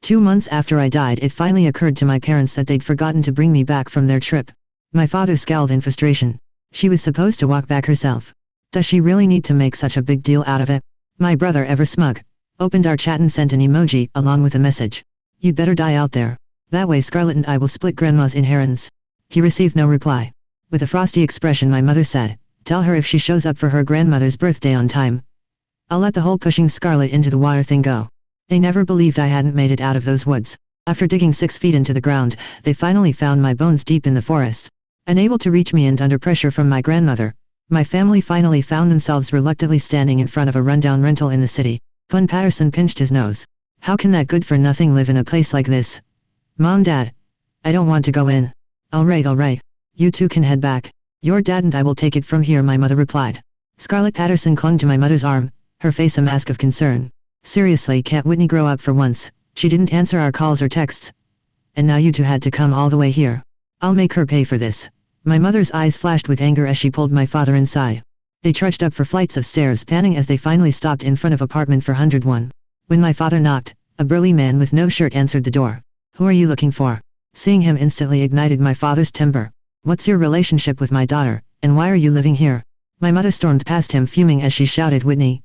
2 months after I died, it finally occurred to my parents that they'd forgotten to bring me back from their trip. My father scowled in frustration. She was supposed to walk back herself. Does she really need to make such a big deal out of it? My brother, ever smug, opened our chat and sent an emoji along with a message. You'd better die out there. That way Scarlet and I will split Grandma's inheritance. He received no reply. With a frosty expression, my mother said, tell her if she shows up for her grandmother's birthday on time, I'll let the whole pushing Scarlet into the wire thing go. They never believed I hadn't made it out of those woods. After digging 6 feet into the ground, they finally found my bones deep in the forest. Unable to reach me and under pressure from my grandmother, my family finally found themselves reluctantly standing in front of a rundown rental in the city. Flynn Patterson pinched his nose. How can that good-for-nothing live in a place like this? Mom, Dad. I don't want to go in. Alright. You two can head back. Your dad and I will take it from here, my mother replied. Scarlett Patterson clung to my mother's arm, her face a mask of concern. Seriously, can't Whitney grow up for once? She didn't answer our calls or texts. And now you two had to come all the way here. I'll make her pay for this. My mother's eyes flashed with anger as she pulled my father inside. They trudged up 4 flights of stairs, panting as they finally stopped in front of apartment 401. When my father knocked, a burly man with no shirt answered the door. Who are you looking for? Seeing him instantly ignited my father's temper. What's your relationship with my daughter, and why are you living here? My mother stormed past him fuming as she shouted, Whitney,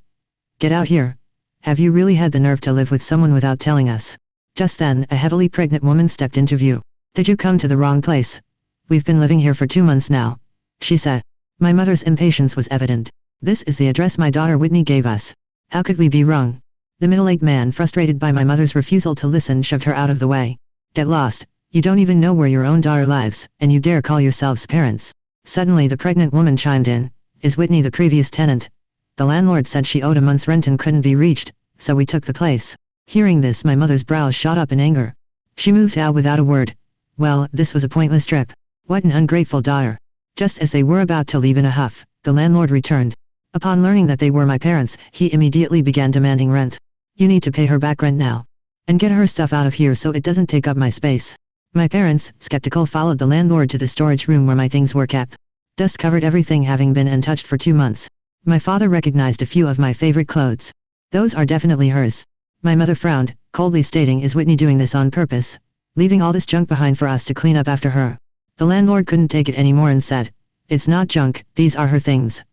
get out here. Have you really had the nerve to live with someone without telling us? Just then, a heavily pregnant woman stepped into view. Did you come to the wrong place? We've been living here for 2 months now, she said. My mother's impatience was evident. This is the address my daughter Whitney gave us. How could we be wrong? The middle-aged man, frustrated by my mother's refusal to listen, shoved her out of the way. Get lost. You don't even know where your own daughter lives, and you dare call yourselves parents. Suddenly the pregnant woman chimed in. Is Whitney the previous tenant? The landlord said she owed a month's rent and couldn't be reached, so we took the place. Hearing this, my mother's brows shot up in anger. She moved out without a word. Well, this was a pointless trip. What an ungrateful daughter. Just as they were about to leave in a huff, the landlord returned. Upon learning that they were my parents, he immediately began demanding rent. You need to pay her back rent now. And get her stuff out of here so it doesn't take up my space. My parents, skeptical, followed the landlord to the storage room where my things were kept. Dust covered everything, having been untouched for 2 months. My father recognized a few of my favorite clothes. Those are definitely hers. My mother frowned, coldly stating, is Whitney doing this on purpose? Leaving all this junk behind for us to clean up after her? The landlord couldn't take it anymore and said, it's not junk, these are her things.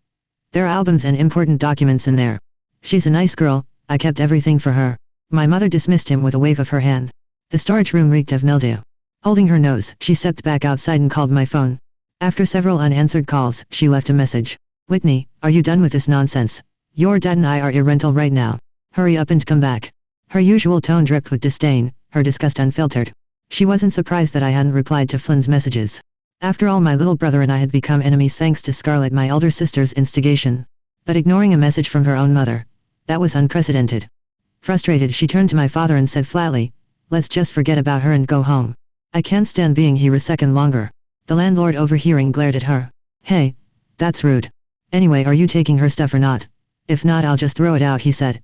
There are albums and important documents in there. She's a nice girl, I kept everything for her. My mother dismissed him with a wave of her hand. The storage room reeked of mildew. Holding her nose, she stepped back outside and called my phone. After several unanswered calls, she left a message. Whitney, are you done with this nonsense? Your dad and I are at your rental right now. Hurry up and come back. Her usual tone dripped with disdain, her disgust unfiltered. She wasn't surprised that I hadn't replied to Flynn's messages. After all, my little brother and I had become enemies thanks to Scarlett, my elder sister's instigation. But ignoring a message from her own mother, that was unprecedented. Frustrated, she turned to my father and said flatly, let's just forget about her and go home. I can't stand being here a second longer. The landlord, overhearing, glared at her. Hey, that's rude. Anyway, are you taking her stuff or not? If not, I'll just throw it out, he said.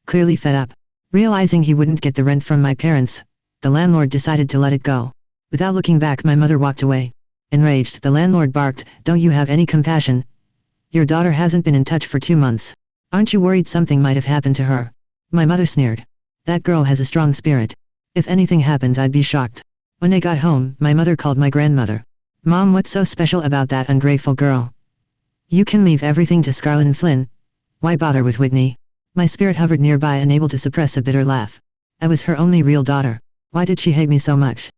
Clearly fed up. Realizing he wouldn't get the rent from my parents, the landlord decided to let it go. Without looking back, my mother walked away. Enraged, the landlord barked, don't you have any compassion? Your daughter hasn't been in touch for 2 months. Aren't you worried something might have happened to her? My mother sneered. That girl has a strong spirit. If anything happened, I'd be shocked. When they got home, my mother called my grandmother. Mom, what's so special about that ungrateful girl? You can leave everything to Scarlett and Flynn. Why bother with Whitney? My spirit hovered nearby, unable to suppress a bitter laugh. I was her only real daughter. Why did she hate me so much?